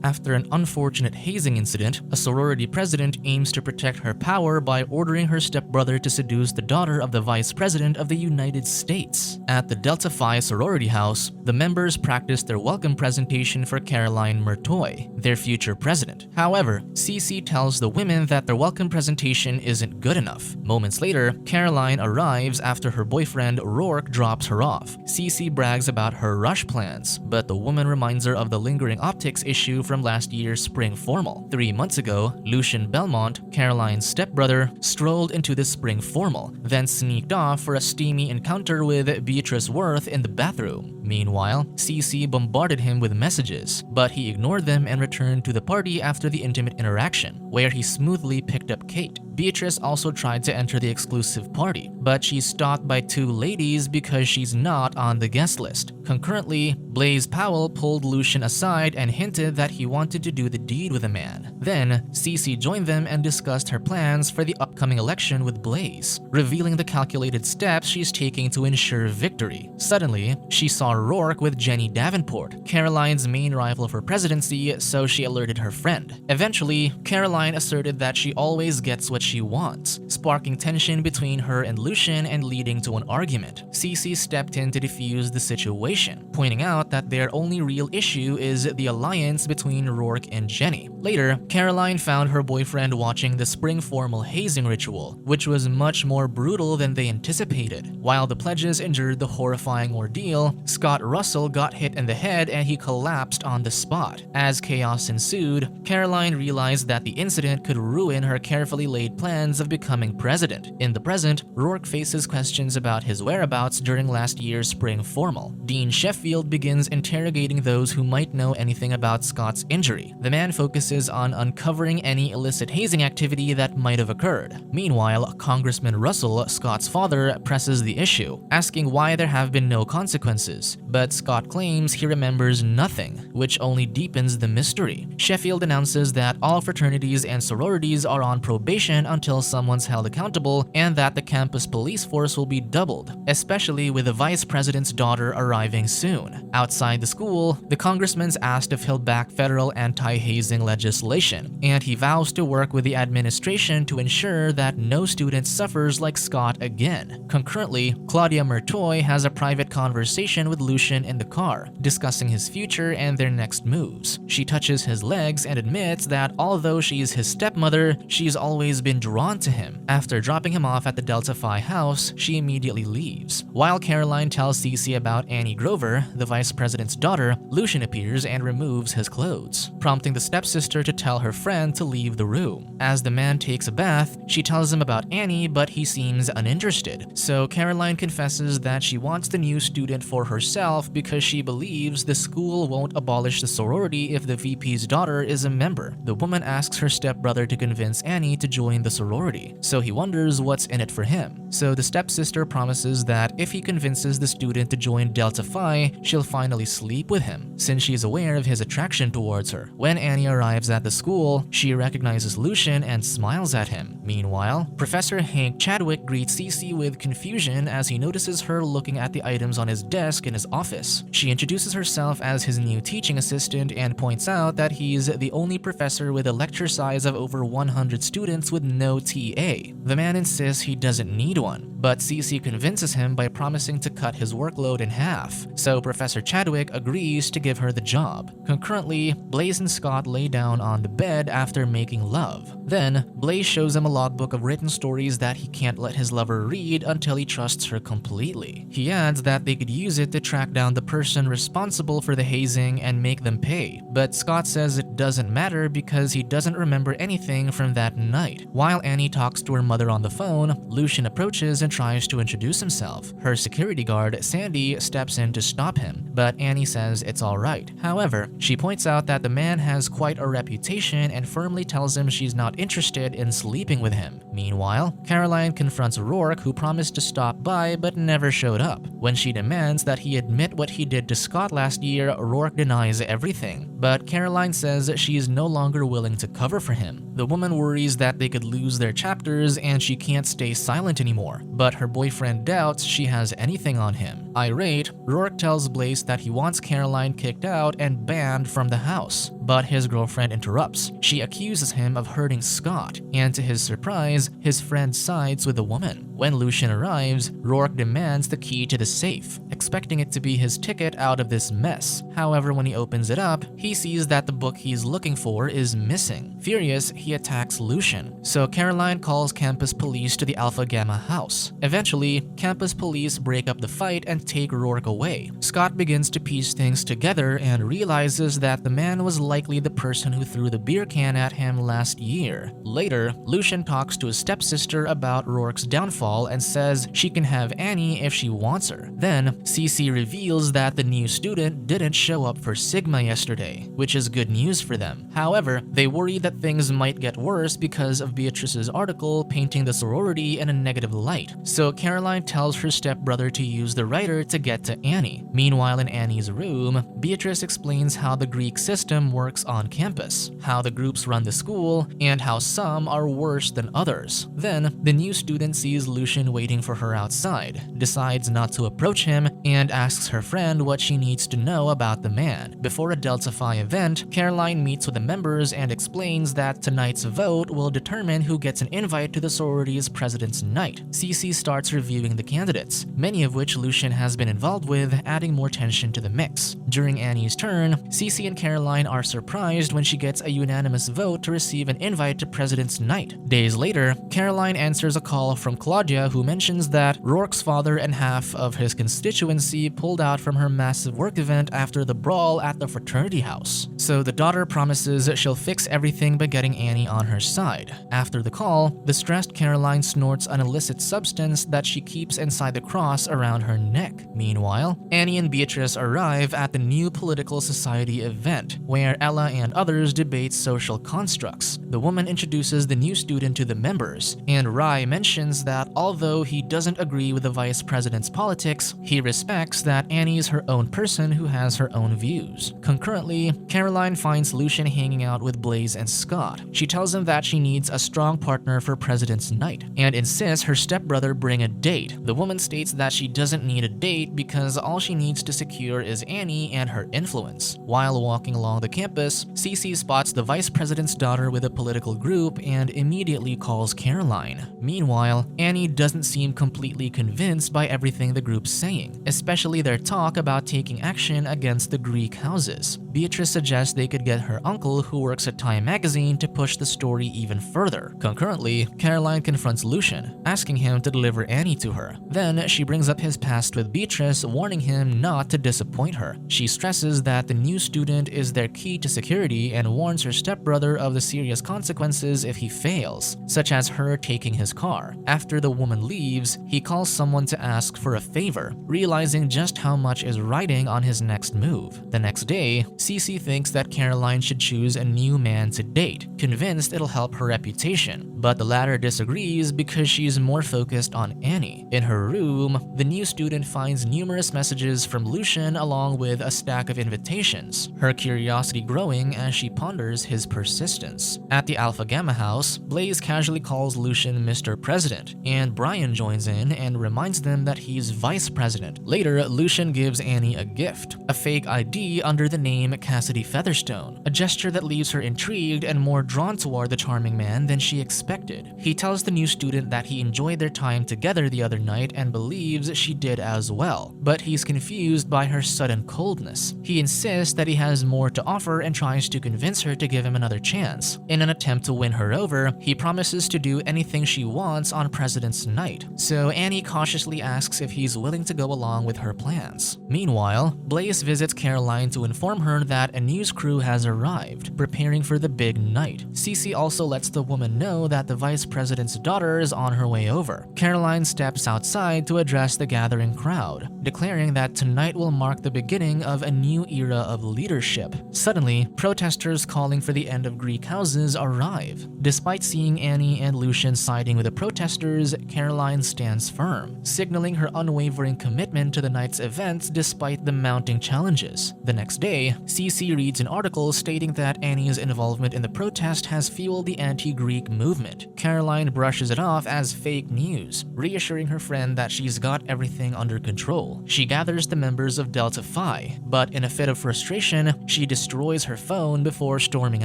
After an unfortunate hazing incident, a sorority president aims to protect her power by ordering her stepbrother to seduce the daughter of the vice president of the United States. At the Delta Phi sorority house, the members practice their welcome presentation for Caroline Murtoy, their future president. However, Cece tells the women that their welcome presentation isn't good enough. Moments later, Caroline arrives after her boyfriend Rourke drops her off. Cece brags about her rush plans, but the woman reminds her of the lingering optics issue from last year's spring formal. 3 months ago, Lucien Belmont, Caroline's stepbrother, strolled into the spring formal, then sneaked off for a steamy encounter with Beatrice Worth in the bathroom. Meanwhile, Cece bombarded him with messages, but he ignored them and returned to the party after the intimate interaction, where he smoothly picked up Kate. Beatrice also tried to enter the exclusive party, but she's stopped by 2 ladies because she's not on the guest list. Concurrently, Blaze Powell pulled Lucien aside and hinted that he wanted to do the deed with a man. Then, Cece joined them and discussed her plans for the upcoming election with Blaze, revealing the calculated steps she's taking to ensure victory. Suddenly, she saw Rourke with Jenny Davenport, Caroline's main rival for presidency, so she alerted her friend. Eventually, Caroline asserted that she always gets what she wants, sparking tension between her and Lucien and leading to an argument. Cece stepped in to defuse the situation, pointing out that their only real issue is the alliance between Rourke and Jenny. Later, Caroline found her boyfriend watching the spring formal hazing ritual, which was much more brutal than they anticipated. While the pledges endured the horrifying ordeal, Scott Russell got hit in the head and he collapsed on the spot. As chaos ensued, Caroline realized that the incident could ruin her carefully laid plans of becoming president. In the present, Rourke faces questions about his whereabouts during last year's spring formal. Dean Sheffield begins interrogating those who might know anything about Scott's injury. The man focuses on uncovering any illicit hazing activity that might have occurred. Meanwhile, Congressman Russell, Scott's father, presses the issue, asking why there have been no consequences, but Scott claims he remembers nothing, which only deepens the mystery. Sheffield announces that all fraternities and sororities are on probation until someone's held accountable and that the campus police force will be doubled, especially with the vice president's daughter arriving soon. Outside the school, the congressman's asked if he'll back federal anti-hazing legislation, and he vows to work with the administration to ensure that no student suffers like Scott again. Concurrently, Claudia Murtoy has a private conversation with Lucien in the car, discussing his future and their next moves. She touches his legs and admits that although she's his stepmother, she's always been drawn to him. After dropping him off at the Delta Phi house, she immediately leaves. While Caroline tells Cece about Annie Grover, the vice president's daughter, Lucien appears and removes his clothes, prompting the stepsister to tell her friend to leave the room. As the man takes a bath, she tells him about Annie, but he seems uninterested. So Caroline confesses that she wants the new student for herself because she believes the school won't abolish the sorority if the VP's daughter is a member. The woman asks her stepbrother to convince Annie to join the sorority, so he wonders what's in it for him. So the stepsister promises that if he convinces the student to join Delta Phi, she'll finally sleep with him, since she's aware of his attraction towards her. When Annie arrives at the school, she recognizes Lucien and smiles at him. Meanwhile, Professor Hank Chadwick greets Cece with confusion as he notices her looking at the items on his desk in his office. She introduces herself as his new teaching assistant and points out that he's the only professor with a lecture size of over 100 students with no TA. The man insists he doesn't need one, but Cece convinces him by promising to cut his workload in half, so Professor Chadwick agrees to give her the job. Concurrently, Blaze and Scott lay down on the bed after making love. Then, Blaze shows him a logbook of written stories that he can't let his lover read until he trusts her completely. He adds that they could use it to track down the person responsible for the hazing and make them pay, but Scott says it doesn't matter because he doesn't remember anything from that night. While Annie talks to her mother on the phone, Lucien approaches and tries to introduce himself. Her security guard, Sandy, steps in to stop him, but Annie says it's alright. However, she points out that the man has quite a reputation and firmly tells him she's not interested in sleeping with him. Meanwhile, Caroline confronts Rourke, who promised to stop by but never showed up. When she demands that he admit what he did to Scott last year, Rourke denies everything, but Caroline says she is no longer willing to cover for him. The woman worries that they could lose their chapters and she can't stay silent anymore, but her boyfriend doubts she has anything on him. Irate, Rourke tells Blaze that he wants Caroline kicked out and banned from the house, but his girlfriend interrupts. She accuses him of hurting Scott, and to his surprise, his friend sides with the woman. When Lucien arrives, Rourke demands the key to the safe, expecting it to be his ticket out of this mess. However, when he opens it up, he sees that the book he's looking for is missing. Furious, he attacks Lucien, so Caroline calls campus police to the Alpha Gamma house. Eventually, campus police break up the fight and take Rourke away. Scott begins to piece things together and realizes that the man was likely the person who threw the beer can at him last year. Later, Lucien talks to his stepsister about Rourke's downfall and says she can have Annie if she wants her. Then, Cece reveals that the new student didn't show up for Sigma yesterday, which is good news for them. However, they worry that things might get worse because of Beatrice's article painting the sorority in a negative light. So Caroline tells her stepbrother to use the writer to get to Annie. Meanwhile, in Annie's room, Beatrice explains how the Greek system works on campus, how the groups run the school, and how some are worse than others. Then, the new student sees Lucien waiting for her outside, decides not to approach him, and asks her friend what she needs to know about the man. Before a Delta Phi event, Caroline meets with the members and explains that tonight's vote will determine who gets an invite to the sorority's president's night. Cece starts reviewing the candidates, many of which Lucien has been involved with, adding more tension to the mix. During Annie's turn, Cece and Caroline are surprised when she gets a unanimous vote to receive an invite to president's night. Days later, Caroline answers a call from Claudia, who mentions that Rourke's father and half of his constituency pulled out from her massive work event after the brawl at the fraternity house. So the daughter promises she'll fix everything by getting Annie on her side. After the call, the stressed Caroline snorts an illicit substance that she keeps inside the cross around her neck. Meanwhile, Annie and Beatrice arrive at the new political society event, where Ella and others debate social constructs. The woman introduces the new student to the members, and Rai mentions that although he doesn't agree with the vice president's politics, he respects that Annie is her own person who has her own views. Concurrently, Caroline finds Lucien hanging out with Blaze and Scott. She tells him that she needs a strong partner for president's night, and insists her stepbrother bring a date. The woman states that she doesn't need a date because all she needs to secure is Annie and her influence. While walking along the campus, Cece spots the vice president's daughter with a political group and immediately calls Caroline. Meanwhile, Annie doesn't seem completely convinced by everything the group's saying, especially their talk about taking action against the Greek houses. Beatrice suggests they could get her uncle, who works at Time magazine, to push the story even further. Concurrently, Caroline confronts Lucien, asking him to deliver Annie to her. Then she brings up his past with Beatrice, warning him not to disappoint her. She stresses that the new student is their key to security and warns her stepbrother of the serious consequences if he fails, such as her taking his car. After the woman leaves, he calls someone to ask for a favor, realizing just how much is riding on his next move. The next day, Cece thinks that Caroline should choose a new man to date, convinced it'll help her reputation, but the latter disagrees because she's more focused on Annie. In her room, the new student finds numerous messages from Lucien along with a stack of invitations, her curiosity growing as she ponders his persistence. At the Alpha Gamma house, Blaze casually calls Lucien Mr. President, and Brian joins in and reminds them that he's vice president. Later, Lucien gives Annie a gift, a fake ID under the name Cassidy Featherstone, a gesture that leaves her intrigued and more drawn toward the charming man than she expected. He tells the new student that he enjoyed their time together the other night and believes she did as well, but he's confused by her sudden coldness. He insists that he has more to offer and tries to convince her to give him another chance. In an attempt to win her over, he promises to do anything she wants on President's night, so Annie cautiously asks if he's willing to go along with her plans. Meanwhile, Blaze visits Caroline to inform her that a news crew has arrived, preparing for the big night. Cece also lets the woman know that the vice president's daughter is on her way over. Caroline steps outside to address the gathering crowd, declaring that tonight will mark the beginning of a new era of leadership. Suddenly, protesters calling for the end of Greek houses arrive. Despite seeing Annie and Lucien siding with the protesters, Caroline stands firm, signaling her unwavering commitment to the night's events despite the mounting challenges. The next day, Cece reads an article stating that Annie's involvement in the protest has fueled the anti-Greek movement. Caroline brushes it off as fake news, reassuring her friend that she's got everything under control. She gathers the members of Delta Phi, but in a fit of frustration, she destroys her phone before storming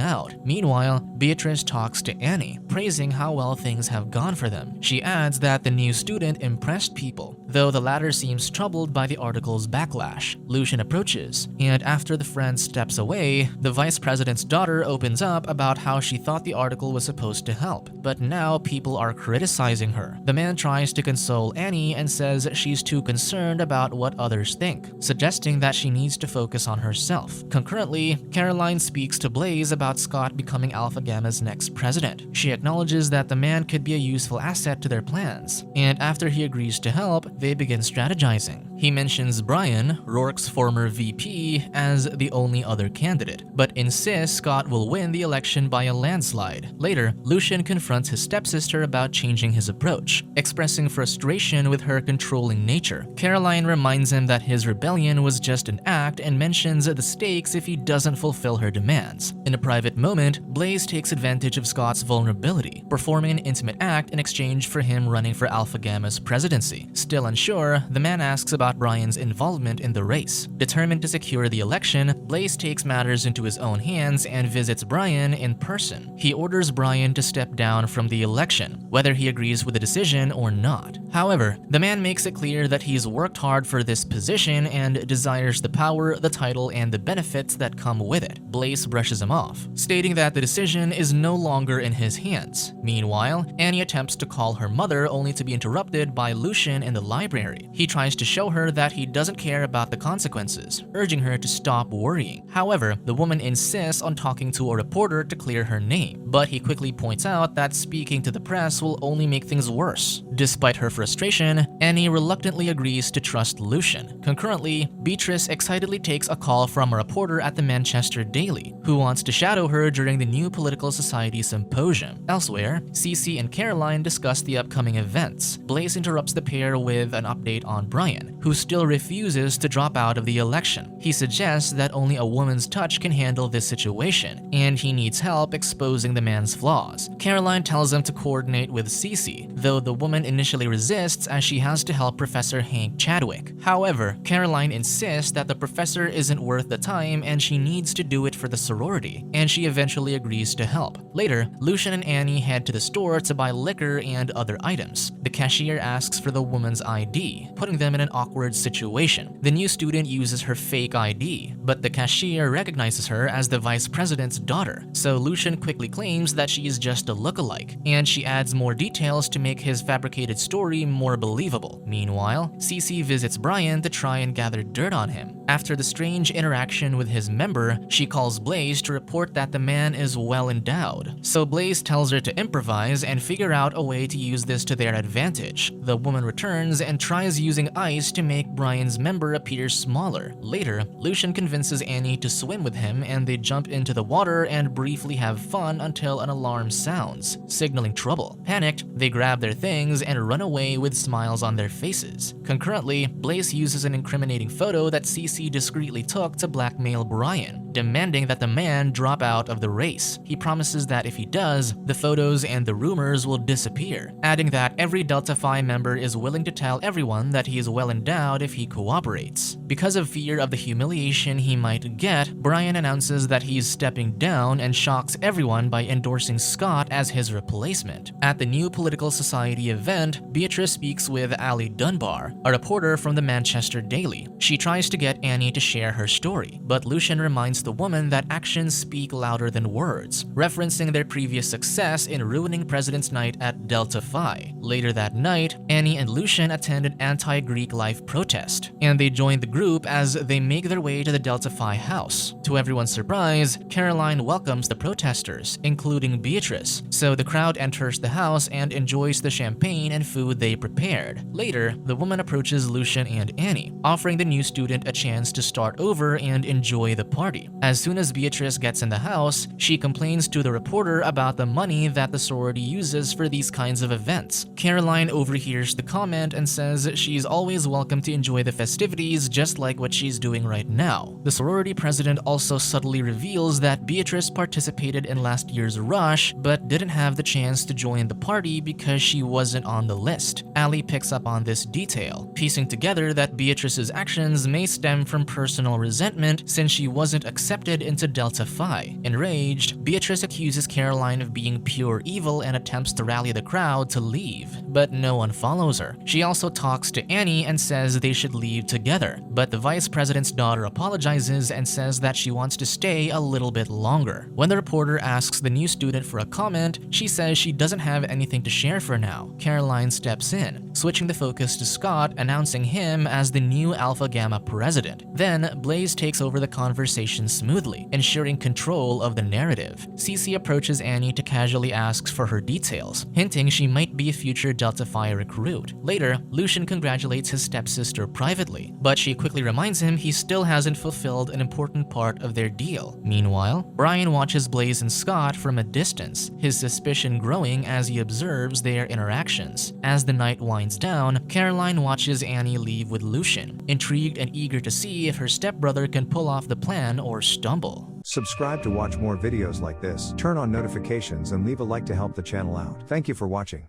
out. Meanwhile, Beatrice talks to Annie, praising how well things have gone for them. She adds that the new student impressed people, though the latter seems troubled by the article's backlash. Lucien approaches, and after the friend steps away, the vice president's daughter opens up about how she thought the article was supposed to help, but now people are criticizing her. The man tries to console Annie and says she's too concerned about what others think, suggesting that she needs to focus on herself. Concurrently, Caroline speaks to Blaze about Scott becoming Alpha Gamma's next president. She acknowledges that the man could be a useful asset to their plans, and after he agrees to help, they begin strategizing. He mentions Brian, Rourke's former VP, as the only other candidate, but insists Scott will win the election by a landslide. Later, Lucien confronts his stepsister about changing his approach, expressing frustration with her controlling nature. Caroline reminds him that his rebellion was just an act and mentions the stakes if he doesn't fulfill her demands. In a private moment, Blaze takes advantage of Scott's vulnerability, performing an intimate act in exchange for him running for Alpha Gamma's presidency. Still unsure, the man asks about Brian's involvement in the race. Determined to secure the election, Blaze takes matters into his own hands and visits Brian in person. He orders Brian to step down from the election, whether he agrees with the decision or not. However, the man makes it clear that he's worked hard for this position and desires the power, the title, and the benefits that come with it. Blaze brushes him off, stating that the decision is no longer in his hands. Meanwhile, Annie attempts to call her mother only to be interrupted by Lucien in the library. He tries to show her that he doesn't care about the consequences, urging her to stop worrying. However, the woman insists on talking to a reporter to clear her name, but he quickly points out that speaking to the press will only make things worse. Despite her frustration, Annie reluctantly agrees to trust Lucien. Concurrently, Beatrice excitedly takes a call from a reporter at the Manchester Daily, who wants to shadow her during the New Political Society Symposium. Elsewhere, Cece and Caroline discuss the upcoming events. Blaze interrupts the pair with an update on Brian, who still refuses to drop out of the election. He suggests that only a woman's touch can handle this situation, and he needs help exposing the man's flaws. Caroline tells him to coordinate with Cece, though the woman initially resists as she has to help Professor Hank Chadwick. However, Caroline insists that the professor isn't worth the time and she needs to do it for the sorority, and she eventually agrees to help. Later, Lucien and Annie head to the store to buy liquor and other items. The cashier asks for the woman's ID, putting them in an awkward situation. The new student uses her fake ID, but the cashier recognizes her as the vice president's daughter, so Lucien quickly claims that she is just a lookalike, and she adds more details to make his fabricated story more believable. Meanwhile, Cece visits Brian to try and gather dirt on him. After the strange interaction with his member, she calls Blaze to report that the man is well endowed. So Blaze tells her to improvise and figure out a way to use this to their advantage. The woman returns and tries using ice to make Brian's member appear smaller. Later, Lucien convinces Annie to swim with him and they jump into the water and briefly have fun until an alarm sounds, signaling trouble. Panicked, they grab their things and run away with smiles on their faces. Concurrently, Blaze uses an incriminating photo that Cece discreetly took to blackmail Brian, demanding that the man drop out of the race. He promises that if he does, the photos and the rumors will disappear, adding that every Delta Phi member is willing to tell everyone that he is well endowed if he cooperates. Because of fear of the humiliation he might get, Brian announces that he's stepping down and shocks everyone by endorsing Scott as his replacement. At the New Political Society event, Beatrice speaks with Ali Dunbar, a reporter from the Manchester Daily. She tries to get Annie to share her story, but Lucien reminds the woman that actions speak louder than words, referencing their previous success in ruining President's Night at Delta Phi. Later that night, Annie and Lucien attend an anti-Greek life protest, and they join the group as they make their way to the Delta Phi house. To everyone's surprise, Caroline welcomes the protesters, including Beatrice, so the crowd enters the house and enjoys the champagne and food they prepared. Later, the woman approaches Lucien and Annie, offering the new student a chance to start over and enjoy the party. As soon as Beatrice gets in the house, she complains to the reporter about the money that the sorority uses for these kinds of events. Caroline overhears the comment and says she's always welcome to enjoy the festivities just like what she's doing right now. The sorority president also subtly reveals that Beatrice participated in last year's rush but didn't have the chance to join the party because she wasn't on the list. Ali picks up on this detail, piecing together that Beatrice's actions may stem from personal resentment since she wasn't accepted into Delta Phi. Enraged, Beatrice accuses Caroline of being pure evil and attempts to rally the crowd to leave, but no one follows her. She also talks to Annie and says they should leave together, but the vice president's daughter apologizes and says that she wants to stay a little bit longer. When the reporter asks the new student for a comment, she says she doesn't have anything to share for now. Caroline steps in, switching the focus to Scott, announcing him as the new Alpha Gamma president. Then, Blaze takes over the conversation smoothly, ensuring control of the narrative. Cece approaches Annie to casually ask for her details, hinting she might be a future Delta Phi recruit. Later, Lucien congratulates his stepsister privately, but she quickly reminds him he still hasn't fulfilled an important part of their deal. Meanwhile, Brian watches Blaze and Scott from a distance, his suspicion growing as he observes their interactions. As the night winds down, Caroline watches Annie leave with Lucien, intrigued and eager to see if her stepbrother can pull off the plan or stumble. Subscribe to watch more videos like this, turn on notifications and leave a like to help the channel out. Thank you for watching.